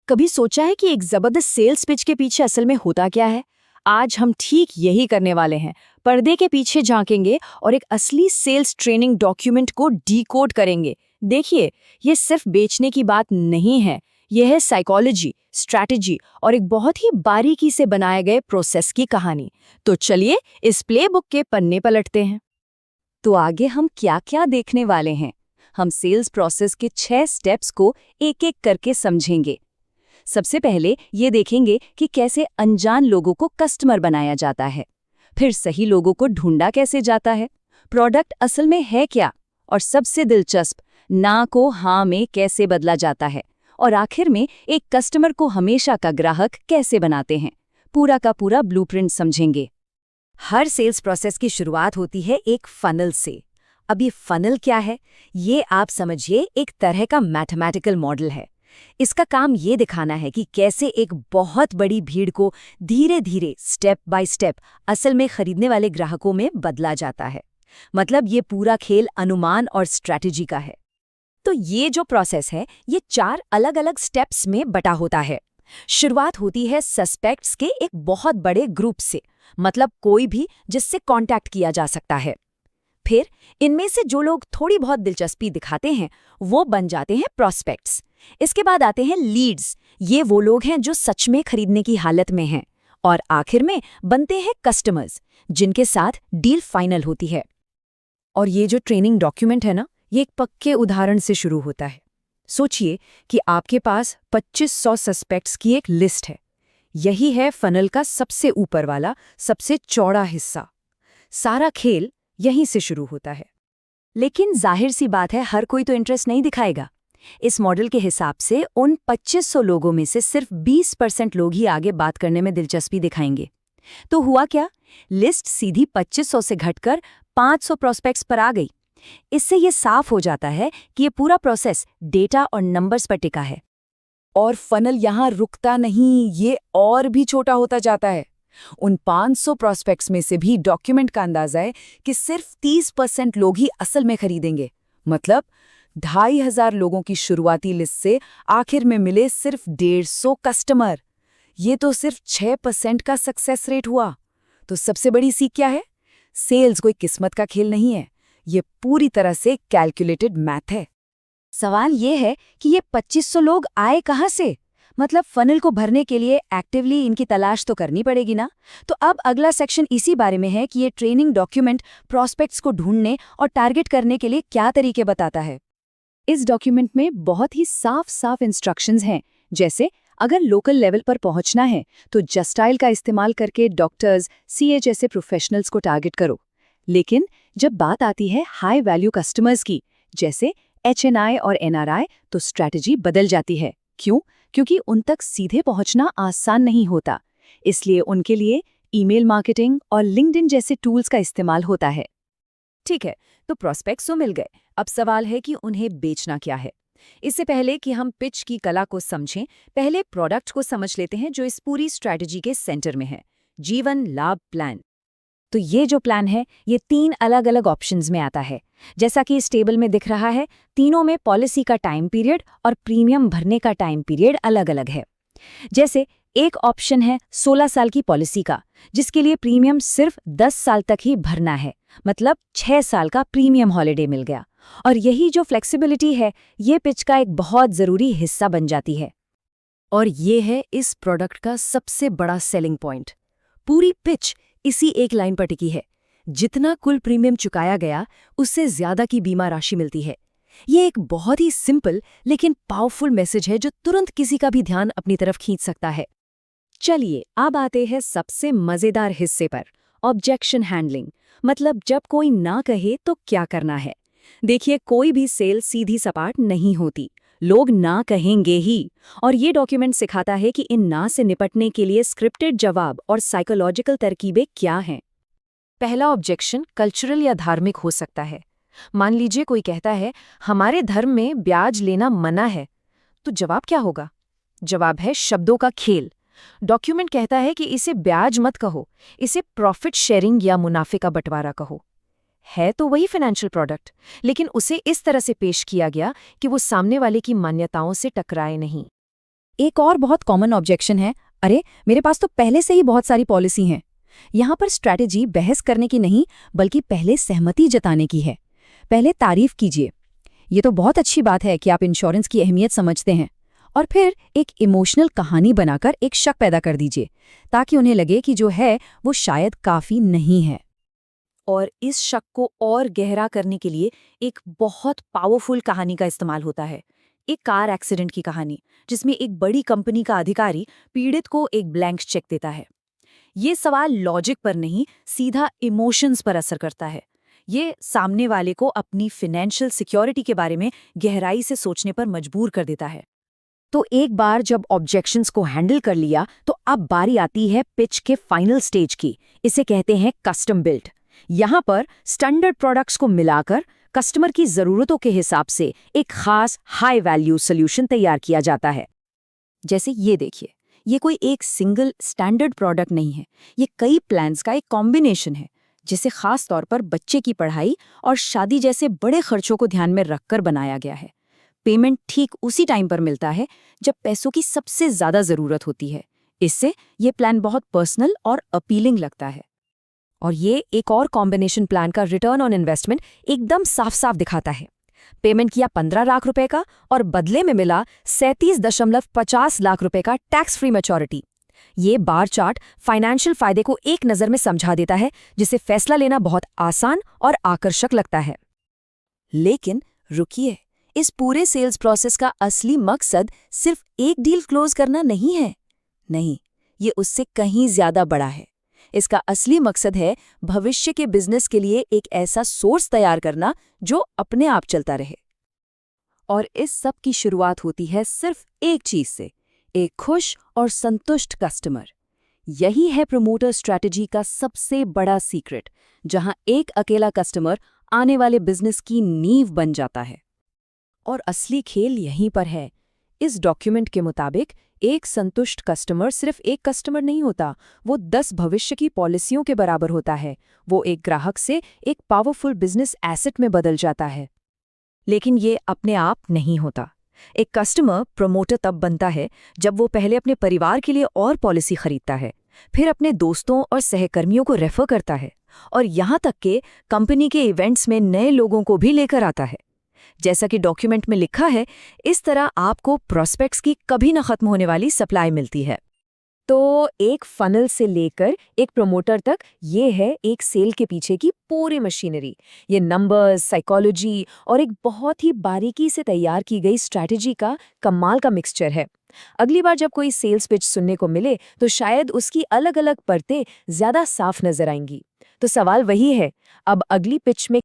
कभी सोचा है कि एक जबरदस्त सेल्स पिच के पीछे असल में होता क्या है? आज हम ठीक यही करने वाले हैं। पर्दे के पीछे झांकेंगे और एक असली सेल्स ट्रेनिंग डॉक्यूमेंट को डीकोड करेंगे। देखिए, ये सिर्फ बेचने की बात नहीं है। यह है साइकोलॉजी, स्ट्रैटेजी और एक बहुत ही बारीकी से बनाए गए प्रोसेस की कहानी। तो चलिए इस प्लेबुक के पन्ने पलटते हैं। तो आगे हम क्या-क्या देखने वाले हैं? हम सेल्स प्रोसेस के 6 स्टेप्स को एक-एक करके समझेंगे। सबसे पहले ये देखेंगे कि कैसे अनजान लोगों को कस्टमर बनाया जाता है। फिर सही लोगों को ढूंढा कैसे जाता है, प्रोडक्ट असल में है क्या, और सबसे दिलचस्प, ना को हाँ में कैसे बदला जाता है। और आखिर में एक कस्टमर को हमेशा का ग्राहक कैसे बनाते हैं। पूरा का पूरा ब्लूप्रिंट समझेंगे। हर सेल्स प्रोसेस की शुरुआत होती है एक फनल से। अब ये फनल क्या है? ये आप समझिए एक तरह का मैथमेटिकल मॉडल है। इसका काम ये दिखाना है कि कैसे एक बहुत बड़ी भीड़ को धीरे धीरे स्टेप बाय स्टेप असल में खरीदने वाले ग्राहकों में बदला जाता है। मतलब ये पूरा खेल अनुमान और स्ट्रैटेजी का है। तो ये जो प्रोसेस है ये 4 अलग अलग स्टेप्स में बटा होता है। शुरुआत होती है सस्पेक्ट्स के एक बहुत बड़े ग्रुप से, मतलब कोई भी जिससे कांटेक्ट किया जा सकता है। फिर इनमें से जो लोग थोड़ी बहुत दिलचस्पी दिखाते हैं वो बन जाते हैं प्रोस्पेक्ट्स। इसके बाद आते हैं लीड्स। ये वो लोग हैं जो सच में खरीदने की हालत में हैं। और आखिर में बनते हैं कस्टमर्स, जिनके साथ डील फाइनल होती है। और ये जो ट्रेनिंग डॉक्यूमेंट है ना, ये एक पक्के उदाहरण से शुरू होता है। सोचिए कि आपके पास 2500 सस्पेक्ट्स की एक लिस्ट है। यही है फनल का सबसे ऊपर वाला, सबसे चौड़ा हिस्सा। सारा खेल यहीं से शुरू होता है। लेकिन जाहिर सी बात है, हर कोई तो इंटरेस्ट नहीं दिखाएगा। इस मॉडल के हिसाब से उन 2500 लोगों में से सिर्फ 20% लोग ही आगे बात करने में दिलचस्पी दिखाएंगे। तो हुआ क्या? लिस्ट सीधी 2500 से घटकर 500 प्रोस्पेक्ट्स पर आ गई। इससे ये साफ हो जाता है कि ये पूरा प्रोसेस डेटा और नंबर्स पर टिका है। और फनल यहाँ रुकता नहीं, ये और भी छोटा होता जाता है। उन 500 प्रोस्पेक्ट्स में से भी डॉक्यूमेंट का अंदाजा है कि सिर्फ 30% लोग ही असल में खरीदेंगे। मतलब 2500 लोगों की शुरुआती लिस्ट से आखिर में मिले सिर्फ 150 कस्टमर। ये तो सिर्फ 6% का सक्सेस रेट हुआ। तो सबसे बड़ी सीख क्या है? सेल्स कोई किस्मत का खेल नहीं है, ये पूरी तरह से कैलकुलेटेड मैथ है। सवाल ये है कि ये 2500 लोग आए कहाँ से? मतलब फनल को भरने के लिए एक्टिवली इनकी तलाश तो करनी पड़ेगी ना। तो अब अगला सेक्शन इसी बारे में है कि ये ट्रेनिंग डॉक्यूमेंट प्रॉस्पेक्ट्स को ढूंढने और टारगेट करने के लिए क्या तरीके बताता है। इस डॉक्यूमेंट में बहुत ही साफ साफ इंस्ट्रक्शंस हैं। जैसे अगर लोकल लेवल पर पहुंचना है तो जस्टाइल का इस्तेमाल करके डॉक्टर्स, सीए जैसे प्रोफेशनल्स को टारगेट करो। लेकिन जब बात आती है हाई वैल्यू कस्टमर्स की, जैसे एचएनआई और एनआरआई, तो स्ट्रैटेजी बदल जाती है। क्यों? क्योंकि उन तक सीधे पहुंचना आसान नहीं होता। इसलिए उनके लिए ईमेल मार्केटिंग और लिंक्डइन जैसे टूल्स का इस्तेमाल होता है। ठीक है, तो प्रोस्पेक्ट्स तो मिल गए। अब सवाल है कि उन्हें बेचना क्या है। इससे पहले कि हम पिच की कला को समझें, पहले प्रोडक्ट को समझ लेते हैं जो इस पूरी स्ट्रैटेजी के सेंटर में है, जीवन लाभ प्लान। तो ये जो प्लान है ये 3 अलग अलग ऑप्शंस में आता है। जैसा कि इस टेबल में दिख रहा है, तीनों में पॉलिसी का टाइम पीरियड और प्रीमियम भरने का टाइम पीरियड अलग अलग है। जैसे एक ऑप्शन है 16 साल की पॉलिसी का, जिसके लिए प्रीमियम सिर्फ 10 साल तक ही भरना है। मतलब 6 साल का प्रीमियम हॉलिडे मिल गया। और यही जो फ्लेक्सिबिलिटी है, ये पिच का एक बहुत ज़रूरी हिस्सा बन जाती है। और ये है इस प्रोडक्ट का सबसे बड़ा सेलिंग पॉइंट। पूरी पिच इसी एक लाइन पर टिकी है। जितना कुल प्रीमियम चुकाया गया, उससे ज्यादा की बीमा राशि मिलती है। ये एक बहुत ही सिंपल लेकिन पावरफुल मैसेज है जो तुरंत किसी का भी ध्यान अपनी तरफ खींच सकता है। चलिए अब आते हैं सबसे मजेदार हिस्से पर, ऑब्जेक्शन हैंडलिंग। मतलब जब कोई ना कहे तो क्या करना है। देखिए, कोई भी सेल सीधी सपाट नहीं होती, लोग ना कहेंगे ही। और ये डॉक्यूमेंट सिखाता है कि इन ना से निपटने के लिए स्क्रिप्टेड जवाब और साइकोलॉजिकल तरकीबें क्या हैं। पहला ऑब्जेक्शन कल्चरल या धार्मिक हो सकता है। मान लीजिए कोई कहता है, हमारे धर्म में ब्याज लेना मना है। तो जवाब क्या होगा? जवाब है शब्दों का खेल। डॉक्यूमेंट कहता है कि इसे ब्याज मत कहो, इसे प्रॉफिट शेयरिंग या मुनाफे का बंटवारा कहो। है तो वही फाइनेंशियल प्रोडक्ट, लेकिन उसे इस तरह से पेश किया गया कि वो सामने वाले की मान्यताओं से टकराए नहीं। एक और बहुत कॉमन ऑब्जेक्शन है, अरे मेरे पास तो पहले से ही बहुत सारी पॉलिसी हैं। यहाँ पर स्ट्रैटेजी बहस करने की नहीं, बल्कि पहले सहमति जताने की है। पहले तारीफ कीजिए, ये तो बहुत अच्छी बात है कि आप इंश्योरेंस की अहमियत समझते हैं, और फिर एक इमोशनल कहानी बनाकर एक शक पैदा कर दीजिए, ताकि उन्हें लगे कि जो है वो शायद काफ़ी नहीं है। और इस शक को और गहरा करने के लिए एक बहुत पावरफुल कहानी का इस्तेमाल होता है, एक कार एक्सीडेंट की कहानी, जिसमें एक बड़ी कंपनी का अधिकारी पीड़ित को एक ब्लैंक चेक देता है। ये सवाल लॉजिक पर नहीं, सीधा इमोशंस पर असर करता है। ये सामने वाले को अपनी फाइनेंशियल सिक्योरिटी के बारे में गहराई से सोचने पर मजबूर कर देता है। तो एक बार जब ऑब्जेक्शंस को हैंडल कर लिया, तो अब बारी आती है पिच के फाइनल स्टेज की। इसे कहते हैं कस्टम बिल्ड। यहाँ पर स्टैंडर्ड प्रोडक्ट्स को मिलाकर कस्टमर की ज़रूरतों के हिसाब से एक खास हाई वैल्यू सोल्यूशन तैयार किया जाता है। जैसे ये देखिए, ये कोई एक सिंगल स्टैंडर्ड प्रोडक्ट नहीं है, ये कई प्लान्स का एक कॉम्बिनेशन है, जिसे खास तौर पर बच्चे की पढ़ाई और शादी जैसे बड़े खर्चों को ध्यान में रखकर बनाया गया है। पेमेंट ठीक उसी टाइम पर मिलता है जब पैसों की सबसे ज़्यादा ज़रूरत होती है। इससे ये प्लान बहुत पर्सनल और अपीलिंग लगता है। और ये एक और कॉम्बिनेशन प्लान का रिटर्न ऑन इन्वेस्टमेंट एकदम साफ साफ दिखाता है। पेमेंट किया 15 लाख रुपए का और बदले में मिला 37.50 लाख रुपए का टैक्स फ्री मैच्योरिटी। ये बार चार्ट फाइनेंशियल फायदे को एक नज़र में समझा देता है, जिसे फैसला लेना बहुत आसान और आकर्षक लगता है। लेकिन रुकिए, इस पूरे सेल्स प्रोसेस का असली मकसद सिर्फ एक डील क्लोज करना नहीं है। नहीं, ये उससे कहीं ज्यादा बड़ा है। इसका असली मकसद है भविष्य के बिजनेस के लिए एक ऐसा सोर्स तैयार करना जो अपने आप चलता रहे। और इस सब की शुरुआत होती है सिर्फ एक चीज से, एक खुश और संतुष्ट कस्टमर। यही है प्रमोटर स्ट्रैटेजी का सबसे बड़ा सीक्रेट, जहां एक अकेला कस्टमर आने वाले बिजनेस की नींव बन जाता है। और असली खेल यहीं पर है। इस डॉक्यूमेंट के मुताबिक एक संतुष्ट कस्टमर सिर्फ एक कस्टमर नहीं होता, वो 10 भविष्य की पॉलिसियों के बराबर होता है। वो एक ग्राहक से एक पावरफुल बिजनेस एसेट में बदल जाता है। लेकिन ये अपने आप नहीं होता। एक कस्टमर प्रमोटर तब बनता है जब वो पहले अपने परिवार के लिए और पॉलिसी खरीदता है, फिर अपने दोस्तों और सहकर्मियों को रेफर करता है, और यहाँ तक कि कंपनी के इवेंट्स में नए लोगों को भी लेकर आता है। जैसा कि डॉक्यूमेंट में लिखा है, इस तरह आपको प्रॉस्पेक्ट्स की कभी न खत्म होने वाली सप्लाई मिलती है। तो एक फनल से लेकर एक प्रमोटर तक, ये है एक सेल के पीछे की पूरी मशीनरी। ये नंबर्स, साइकोलॉजी और एक बहुत ही बारीकी से तैयार की गई स्ट्रैटेजी का कमाल का मिक्सचर है। अगली बार जब कोई सेल्स पिच सुनने को मिले, तो शायद उसकी अलग अलग परतें ज्यादा साफ नजर आएंगी। तो सवाल वही है, अब अगली पिच में